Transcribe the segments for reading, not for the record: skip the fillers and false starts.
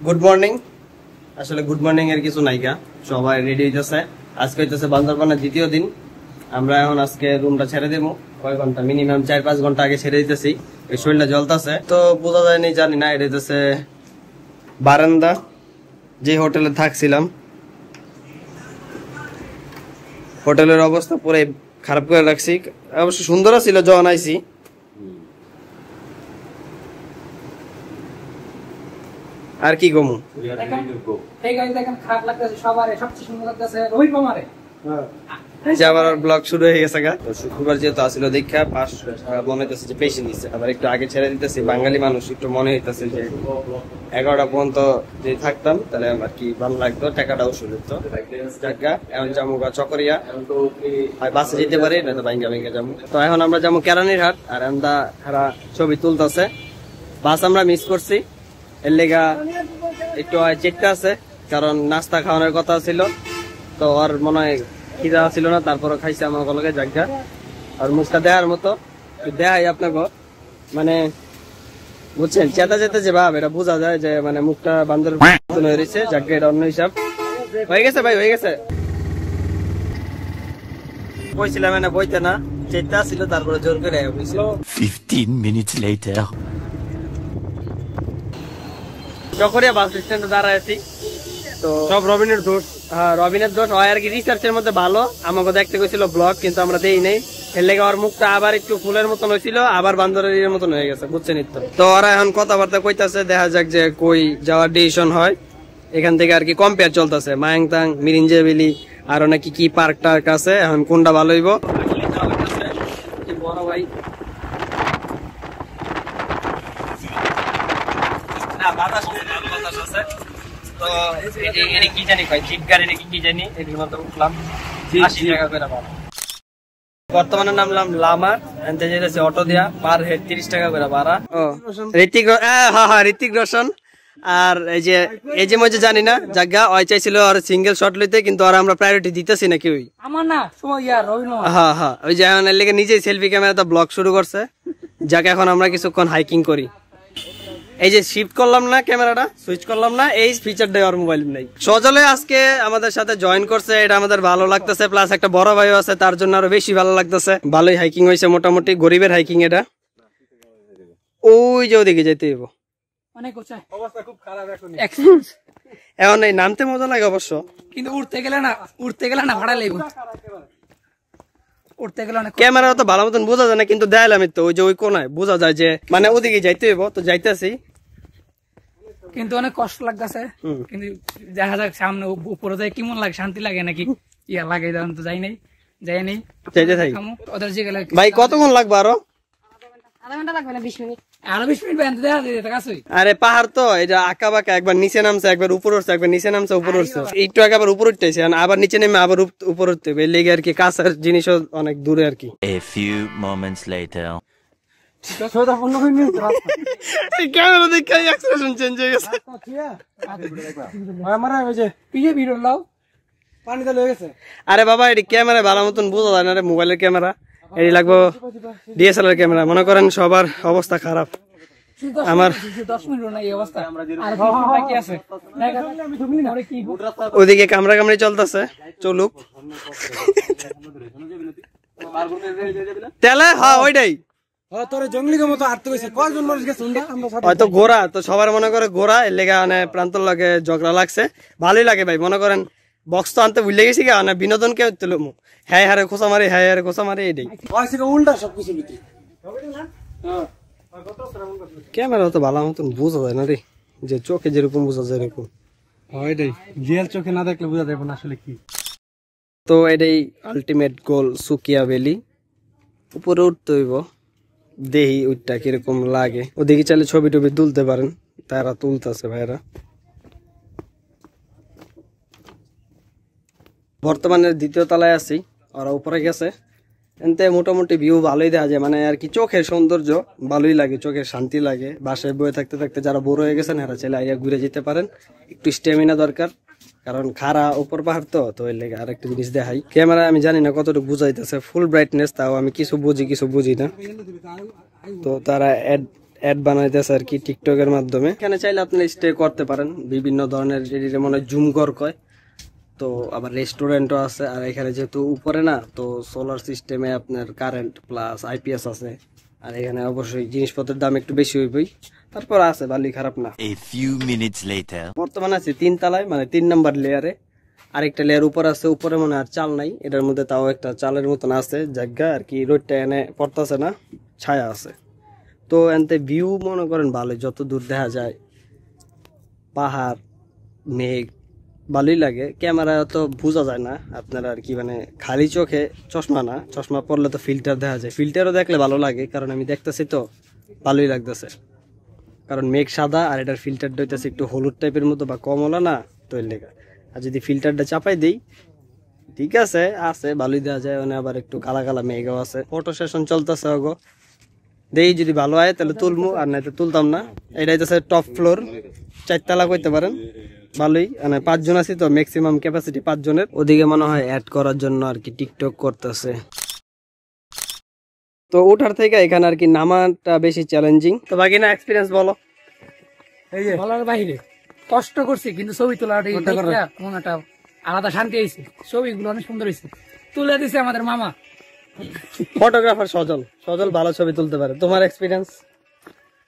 Good morning. আসলে good morning এর কিছু নাইকা, সবাই রেডি হইতেছে। আজকে হইতেছে বান্দরবানের দ্বিতীয় দিন। আমরা এখন আজকে রুমটা ছেড়ে দেবো। কয় ঘন্টা, মিনিমাম 4-5 ঘন্টা আগে ছেড়ে দিতেছি। এই শরীরটা জ্বলতেছে তো বোঝা যায়নি, জানি না। এটা হইতেছে বারান্দা, যে হোটেলে থাকছিলাম। হোটেলের অবস্থা পুরো খারাপ করে রাখছি। অবশ্য সুন্দর ছিল যখন আইছি। আর কি কমু, আবার ব্লগ শুরু হয়ে গেছে। শুক্রবার যেহেতু আসছিল দেখা পাশ মনে হইতেছে যে বেশি নিচ্ছে, আবার একটু আগে ছেড়ে দিতেছি। বাঙালি মানুষ একটু মনে হইতেছে যে 11টা পর্যন্ত যদি থাকতাম তাহলে আর কি ভালো লাগতো, টাকাটাও শুনতো। জায়গা এখন যাবো চকরিয়া, বাসে যেতে পারি না তো ভাঙ্গা ভাঙ্গা যাবো। তো এখন আমরা যাবো কেরানির হাট। আর আমরা ছবি তুলতেছে। বাস আমরা মিস করছি, এর লেগা একটু চেকটা আছে, কারণ নাস্তা খাওয়ানোর কথা ছিল। তো আর মনে হয় খিদা ছিল না, তারপরে খাইছে আমার লগে জায়গা। আর মুখটা দেখার মতো দেখাই আপনাকে, মানে বুঝছেন চেতা যেতে যে ভাব, এটা বোঝা যায় যে মানে মুখটা বান্দর হয়ে রয়েছে। জায়গা এটা অন্য হিসাব হয়ে গেছে ভাই, হয়ে গেছে। বইছিলাম না, বইতে না, চেতা ছিল, তারপরে জোর করে 15 minutes later. চকরিয়া বাস স্ট্যান্ডে দাঁড়ায় আছি। তো সব রবিনের দোষ। হ্যাঁ, রবিনের দোষ হয় আর কি। রিসার্চের মধ্যে ভালো, আমাকে দেখতে গেছিল ব্লগ, কিন্তু আমরা দেই নাই। এর লেগে ওর মুখটা আবার একটু ফুলের মতন হয়েছিল, আবার বান্দরের মতন হয়ে গেছে, বুঝছেন তো। ওরা এখন কথাবার্তা কইতাছে, দেখা যাক যে কই যাওয়ার ডিসিশন হয়। এখান থেকে আর কি কম্পেয়ার চলতেছে, মায়াংতাং, মিরিঞ্জে ভ্যালি, আরো নাকি কি পার্ক টার্ক আছে। এখন কোনটা ভালো হইব বড় ভাই। বর্তমানে নামলাম লামা, অটো দেয়া পার হেড 30 টাকা করে ভাড়া। ঋতিক রোশন। আর এই যে মজা জানি না জায়গা ওই চাইছিল আর সিঙ্গেল শট লইতে, কিন্তু আর আমরা প্রায়োরিটি দিতেছি না কেউই। হ্যাঁ হ্যাঁ, ওই যে এখন এর লেগে নিজেই সেলফি ক্যামেরাতে ব্লগ শুরু করছে। যাকে এখন আমরা কিছুক্ষণ হাইকিং করি। এই যে শিফট করলাম না, ক্যামেরাটা সুইচ করলাম না, এই ফিচারটাই আর মোবাইল নাই। সজলে আজকে আমাদের সাথে জয়েন করছে, এটা আমাদের ভালো লাগতেছে। প্লাস একটা বড় ভাইও আছে, তার জন্য আরো বেশি ভালো লাগতেছে। ভালোই হাইকিং হয়েছে, মোটামুটি গরিবের হাইকিং এটা। ওই যে ওদিকে যেতে হইব, এখন এই নামতে মজা লাগে অবশ্য, কিন্তু উঠতে গেলে না ভাড়া লাগবে। ক্যামেরা তো ভালো মতন বোঝা যায় না, কিন্তু দেখালাম তো ওই যে ওই কোনায় বোঝা যায় যে মানে ওদিকে যাইতে হইব। তো যাইতেছি, কিন্তু অনেক কষ্ট লাগতেছে। কিন্তু দেখা যাক সামনে উপরে যাই কেমন লাগে, শান্তি লাগে নাকি ইয়া লাগে। তো যাই নাই যাইতে থাকি। ওদের যে গেলে ভাই কতক্ষণ লাগবে? আরো আধা ঘন্টা লাগবে না, 20 মিনিট। আরো 20 মিনিট ব্যান্ড দেখা যায় কাছেই। আরে পাহাড় তো এটা আঁকা বাঁকা, একবার নিচে নামছে, একবার উপর উঠছে, একবার নিচে নামছে, উপর উঠছে। একটু আগে আবার উপর উঠতেছে, আবার নিচে নেমে আবার উপর উঠতে হবে। লেগে আর কি কাছের জিনিসও অনেক দূরে আর কি। A few moments later. Camera দেখে এক্সপ্রেশন চেঞ্জ হয়ে গেছে। আরে বাবা, এটি ক্যামেরা ভালো মতন বোঝা যায় না রে, মোবাইলের ক্যামেরা। এটি লাগবো ডিএসএলআর ক্যামেরা। মনে করেন সবার অবস্থা খারাপ, আমার 10 মিনিট না এই অবস্থা। আর বাকি আছে ওইদিকে কামড়া কামড়ি চলতেছে, চলুক তেলে। হ্যাঁ ওইটাই হয়তো ঘোরা তো সবার মনে করে ঘোরা, এর লেগে মানে প্রান্তর লাগে ঝগড়া লাগছে। ভালোই লাগে ভাই, মনে করেন বক্স তো আনতে ভুলে গেছি, মানে বিনোদন কে হ্যাঁ হারে খোঁচা মারি, হ্যাঁ হারে খোঁচা মারি, এটাই উল্টা সবকিছু। ক্যামেরা তো ভালো মতন বোঝা যায় না রে, যে চোখে যেরকম বোঝা যায় এরকম। রিয়েল চোখে না দেখলে বোঝা যাবে না আসলে কি। তো এটাই আলটিমেট গোল, সুকিয়া ভ্যালি। উপরে উঠতে হইব, দেহি ওইটা কিরকম লাগে। ওদিকে চাইলে ছবি টবি তুলতে পারেন, তারা তুলতেছে ভাইরা। বর্তমানে দ্বিতীয় তলায় আছি, ওরা উপরে গেছে। এতে মোটামুটি ভিউ ভালোই দেখা যায়, মানে আর কি চোখের সৌন্দর্য ভালোই লাগে, চোখের শান্তি লাগে। বাসায় বয়ে থাকতে থাকতে যারা বড় হয়ে গেছেন এরা চাইলে আইয়া ঘুরে যেতে পারেন। একটু স্ট্যামিনা দরকার, কারণ খাড়া উপর পাহাড় তো এর লেগে। আর একটা জিনিস দেখাই, ক্যামেরা আমি জানি না কতটুকু বুঝাইতেছে, ফুল ব্রাইটনেস, তাও আমি কিছু বুঝি কিছু বুঝি না। তো তারা অ্যাড বানাইতেছে আর কি টিকটকের মাধ্যমে। এখানে চাইলে আপনি স্টে করতে পারেন, বিভিন্ন ধরনের যেটা মনে জুম ঘর কয়, তো আবার রেস্টুরেন্টও আছে। আর এখানে যেহেতু উপরে না, তো সোলার সিস্টেমে আপনার কারেন্ট প্লাস আইপিএস আছে। আর এখানে অবশ্যই জিনিসপত্রের দাম একটু বেশি হইবই, তারপর আছে ভালোই, খারাপ না। A few minutes later. বর্তমানে আছে 3 তলায়, মানে 3 নাম্বার লেয়ারে। আরেকটা লেয়ার উপর আছে, উপরে মনে আর চাল নাই, এটার মধ্যে তাও একটা চালের মতন আছে জায়গা আর কি। রোডটা এনে পড়তেছে না, ছায়া আছে। তো এনতে ভিউ মনে করেন ভালো, যত দূর দেখা যায় পাহাড় মেঘ ভালোই লাগে। ক্যামেরায় তো বোঝা যায় না আপনারা আর কি, মানে খালি চোখে, চশমা না, চশমা পরলে তো ফিল্টার দেখা যায়, ফিল্টারও দেখলে ভালো লাগে, কারণ আমি দেখতেছি তো ভালোই লাগতেছে। কারণ মেঘ সাদা আর এটার ফিল্টারটা হইতেছে একটু হলুদ টাইপের মতো বা কমলা না, তো এর লেগা। আর যদি ফিল্টারটা চাপাই দিই, ঠিক আছে আছে ভালোই দেওয়া যায়, মানে আবার একটু কালা কালা মেঘও আছে। ফটো সেশন চলতেছে অগো, দেখি যদি ভালো হয় তাহলে তুলবো, আর নাই তো তুলতাম না। এটা হইতেছে টপ ফ্লোর, 4 তলা কইতে পারেন। ভালোই, মানে 5 জন আছি তো, ম্যাক্সিমাম ক্যাপাসিটি 5 জনের। ওদিকে মনে হয় অ্যাড করার জন্য আর কি টিকটক করতেছে। তো ওঠার থেকে এখানে আর কি নামাটা বেশি চ্যালেঞ্জিং। তো বাকি না এক্সপিরিয়েন্স বলো। এই যে বলার বাইরে কষ্ট করছি, কিন্তু ছবি তোলাটা কোন একটা আলাদা শান্তি হয়েছে। ছবিগুলো অনেক সুন্দর হয়েছে, তুলে দিছে আমাদের মামা। ফটোগ্রাফার সজল, সজল ভালো ছবি তুলতে পারে। তোমার এক্সপিরিয়েন্স?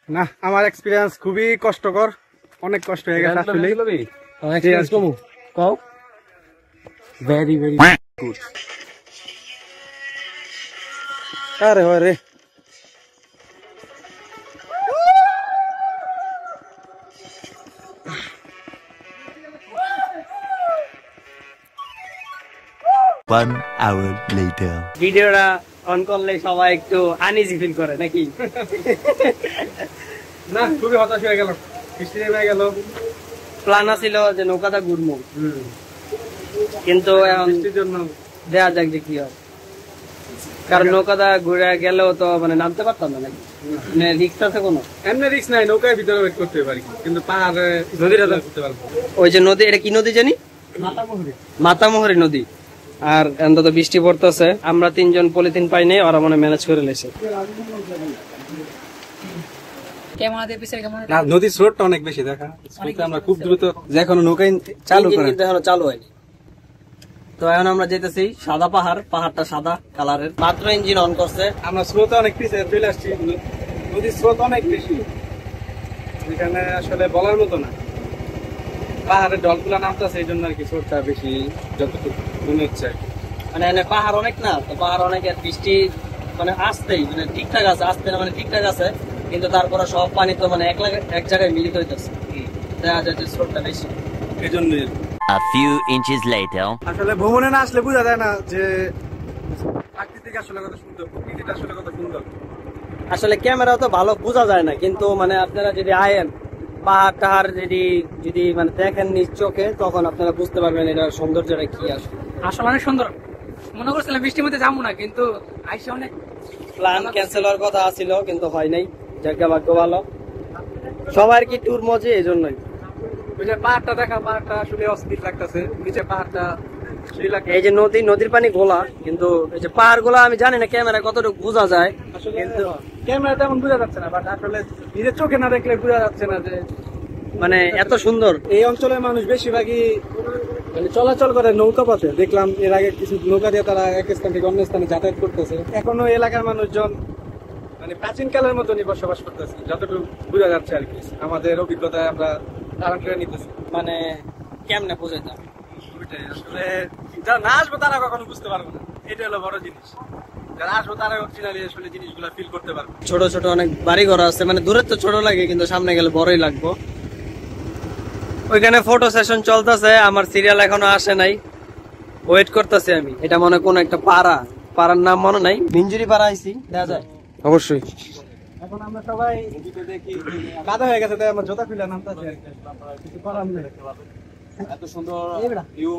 না, আমার এক্সপিরিয়েন্স খুবই কষ্টকর, অনেক কষ্ট হয়ে গেছে আসলে। কও। Very very good. আরে রে, One hour later. ভিডিওটা অন করলে সবাই একটু আনইজি ফিল করে নাকি? না খুবই হতাশ হয়ে গেল, বৃষ্টি নেমে গেল। প্ল্যান ছিল যে নৌকাটা ঘুরবো, কিন্তু এখন বৃষ্টির জন্য দেখা যাক যে কি হয়। কারণ নৌকাটা ঘুরে গেলেও তো মানে নামতে পারতাম না নাকি, মানে রিস্ক আছে কোনো? এমনি রিস্ক নাই, নৌকায় ভিতরে ওয়েট করতে পারি, কিন্তু পাহাড়ে নদীটা করতে পারবো। ওই যে নদী, এটা কি নদী জানি? মাতামোহরী নদী। আর অন্তত বৃষ্টি পড়তেছে, আমরা 3 জন পলিথিন পাই নাই, ওরা মনে ম্যানেজ করে লেছে। ক্যামেরা দিয়ে পিছিয়ে কেমন না, নদীর স্রোতটা অনেক বেশি, দেখা স্রোতে আমরা খুব দ্রুত, যে এখনো নৌকায় চালু ইঞ্জিন করে। কিন্তু এখনো চালু হয়নি। তো এখন আমরা যেতেছি সাদা পাহাড়, পাহাড়টা সাদা কালারের, মাত্র ইঞ্জিন অন করছে। আমরা স্রোতে অনেক পিছিয়ে চলে আসছি, নদীর স্রোত অনেক বেশি, এখানে আসলে বলার মতো না। পাহাড়ের ঢলগুলা নামতেছে, এই জন্য আর কি স্রোতটা বেশি যতটুকু মনে হচ্ছে। মানে এনে পাহাড় অনেক না, তো পাহাড় অনেক, আর বৃষ্টি মানে আসতেই মানে ঠিকঠাক আছে, আসতে না মানে ঠিকঠাক আছে, কিন্তু তারপরে সব পানি তো মানে এক জায়গায় মিলিত হইতেছে, দেখা যায় যে স্রোতটা বেশি। এই জন্যই A few inches later. আসলে ভ্রমণে না আসলে বোঝা যায় না যে প্রাকৃতিক আসলে কত সুন্দর, প্রকৃতিটা আসলে কত সুন্দর। আসলে ক্যামেরা তো ভালো বোঝা যায় না, কিন্তু মানে আপনারা যদি আয়েন পাহাড় টাহাড় যদি মানে দেখেন নিজ চোখে, তখন আপনারা বুঝতে পারবেন এটার সৌন্দর্যটা কি। আসলে আসলে অনেক সুন্দর। মনে করছিলাম বৃষ্টির মধ্যে যাবো না, কিন্তু আইসে অনেক প্ল্যান ক্যান্সেল হওয়ার কথা ছিল, কিন্তু হয় নাই, জায়গা ভাগ্য ভালো। সবার কি ট্যুর মজে, এই জন্যই। ওই যে পাহাড়টা দেখা, পাহাড়টা আসলে অস্থির লাগতেছে, নিচে পাহাড়টা সেই লাগছে। এই যে নদীর পানি গোলা, কিন্তু এই যে পাহাড় গোলা আমি জানি না ক্যামেরা কতটুকু বোঝা যায়, কিন্তু ক্যামেরা তেমন বোঝা যাচ্ছে না, বাট আসলে নিজের চোখে না দেখলে বোঝা যাচ্ছে না যে মানে এত সুন্দর। এই অঞ্চলের মানুষ বেশিরভাগই মানে চলাচল করে নৌকা পথে। দেখলাম এর আগে কিছু নৌকা দিয়ে তারা এক স্থান থেকে অন্য স্থানে যাতায়াত করতেছে। এখনো এলাকার মানুষজন মানে প্রাচীন কালের মতনই বসবাস করতেছে, যতটুকু বোঝা যাচ্ছে আর কি। আমাদের অভিজ্ঞতায় আমরা ধারণ করে নিতেছি। মানে কেমনে বুঝাইতাম, ওইটাই আসলে, যারা না আসবে তারা কখনো বুঝতে পারবে না, এটা হলো বড় জিনিস। যারা আসবে তারা অরিজিনালি আসলে জিনিসগুলো ফিল করতে পারবে। ছোট ছোট অনেক বাড়ি ঘর আছে, মানে দূরে তো ছোট লাগে, কিন্তু সামনে গেলে বড়ই লাগবো। ওইখানে ফটো সেশন চলতেছে, আমার সিরিয়াল এখনো আসে নাই, ওয়েট করতেছি আমি। এটা মনে কোন একটা পাড়ার নাম মনে নাই, মিঞ্জুরি পাড়া আইছি, দেখা যায় অবশ্যই। এখন আমরা সবাই দেখি কাদা হয়ে গেছে, তাই আমরা জোতা খুলে নামতেছি আর কিছু করার নেই। এত সুন্দর ভিউ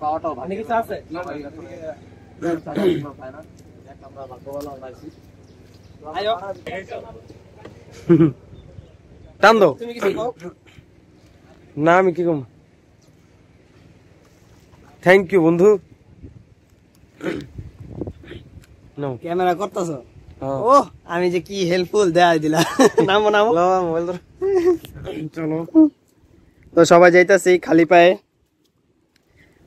পাওয়াটাও ভালো। কিছু আছে টান দাও। তুমি কিছু কও? না আমি কি কম, থ্যাংক ইউ বন্ধু। ক্যামেরা করতেছ? ও আমি যে কি হেল্পফুল দেখাই দিলাম। নামো নামো মোবাইল ধর। চলো তো সবাই যাইতাছি খালি পায়ে,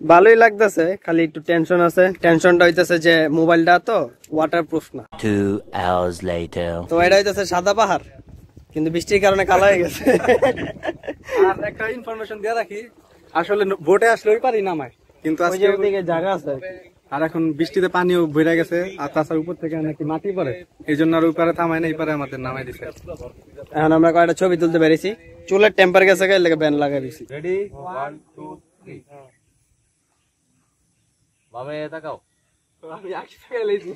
ভালোই লাগতেছে, খালি একটু টেনশন আছে। টেনশনটা হইতেছে যে মোবাইলটা তো ওয়াটারপ্রুফ না। 2 hours later. তো এটা হইতেছে সাদা পাহাড়, কিন্তু বৃষ্টির কারণে কালো হয়ে গেছে। আর একটা ইনফরমেশন দিয়ে রাখি, আসলে বোটে আসলে ওই পারি নামায়, কিন্তু ওই যে আজকে ওদিকে জায়গা আছে। আর এখন বৃষ্টিতে পানিও ভরে গেছে, আর তাছাড়া উপর থেকে নাকি মাটি পড়ে, এই জন্য আর ওই পারে থামায় না, এই পারে আমাদের নামাই দিছে। এখন আমরা কয়েকটা ছবি তুলতে পেরেছি, চুলের টেম্পার গেছে লেগে ব্যান লাগাই দিছি। রেডি 1 2 3 বামে তাকাও। আমি আগে থেকে লেছি।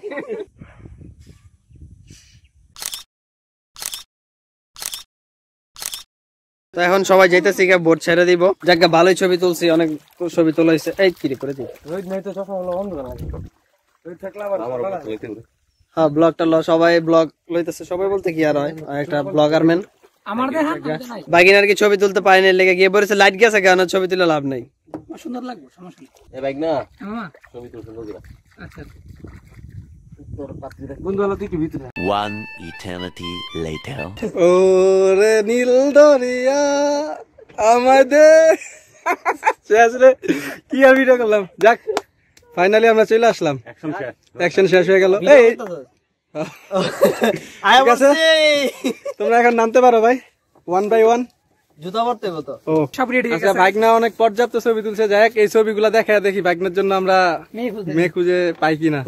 তো এখন সবাই যাইতেছি বোট ছেড়ে দিব। যাকে ভালোই ছবি তুলছি, অনেক ছবি তোলা হয়েছে। এই কিরে করে দিই। রোহিত নাই তো চশমা হলো বন্ধ করা। রোহিত থাকলে আবার হ্যাঁ ব্লগটা সবাই ব্লগ লইতেছে, সবাই বলতে কি আর হয়, একটা ব্লগার ম্যান। আমার দেখা নাই বাগিনার কি ছবি তুলতে পারিনি, লেগে গিয়ে বলেছে লাইট গেছে কেন, ছবি তুলে লাভ নাই। সুন্দর লাগবে, সমস্যা নেই। এ বাইক না মামা ছবি তুলতে লোকেরা। আচ্ছা বন্ধু হলো তুই ভিতরে। 1 eternity later. ওরে নীল দরিয়া আমাদের শেষ রে, কি আর ভিডিও করলাম। যাক ফাইনালি আমরা চলে আসলাম, অ্যাকশন শেষ হয়ে গেল। এই ঠিক আছে, তোমরা এখন নামতে পারো ভাই, 1 by 1 জুতা পরতে হবে তো। ও সব রেডি হয়ে আচ্ছা, গেছে। ভাগনা অনেক পর্যাপ্ত ছবি তুলছে, যাক এই ছবিগুলা দেখা দেখি ভাগনার জন্য আমরা মেয়ে খুঁজে। মেয়ে খুঁজে পাই কিনা।